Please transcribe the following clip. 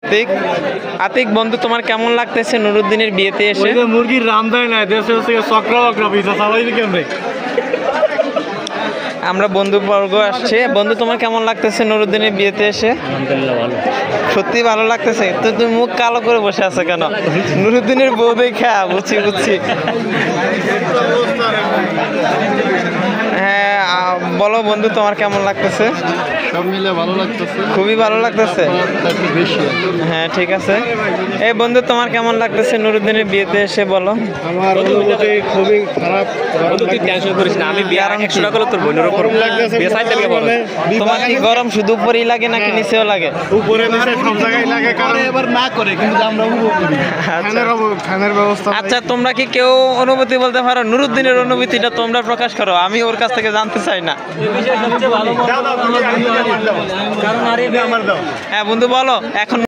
আতিক আতিক বন্ধু, তোমার কেমন লাগতেছে নুরুদ্দিনের বিয়েতে এসে? মুরগির রাম দেয় না, দেশে হচ্ছে চক্র পিছা সবাই কেমনে। আমরা বন্ধুবর্গ আসছে। বন্ধু, তোমার কেমন লাগতেছে নুরুদ্দিনের বিয়েতে এসে? আলহামদুলিল্লাহ ভালো। সত্যি ভালো লাগতেছে তো? তুমি মুখ কালো করে বসে আছো কেন? নুরুদ্দিনের বউ দেখা বুঝছি বুঝছি। হ্যাঁ, বলো বন্ধু, তোমার কেমন লাগতেছে? সব মিলে ভালো লাগতেছে, খুবই ভালো লাগতেছে। একটু বেশি। হ্যাঁ, ঠিক আছে। এই বন্ধু, তোমার কেমন লাগতেছে নুরুদ্দিনের বিয়েতে এসে? বলো। আমার অনুভূতি খুবই খারাপ। তুই টেনশন করিস না, আমি বিয়ে 100 টাকা করে তোর বোনের উপর বিয়ে সাইড থেকে বলো। তোমার কি গরম শুধু উপরেই লাগে নাকি নিচেও লাগে? উপরে নিচে সব জায়গায় লাগে, কারণ এবার না করে কিন্তু আমরা উপভোগ করি। ফ্যানের ব্যবস্থা। আচ্ছা, তোমরা কি কেউ অনুভূতি বলতে পারো? নুরুদ্দিনের অনুভূতিটা তোমরা প্রকাশ করো, আমি ওর কাছ থেকে জানতে চাই না। কারণ আরে আমার দাও। হ্যাঁ বন্ধু, বলো এখন।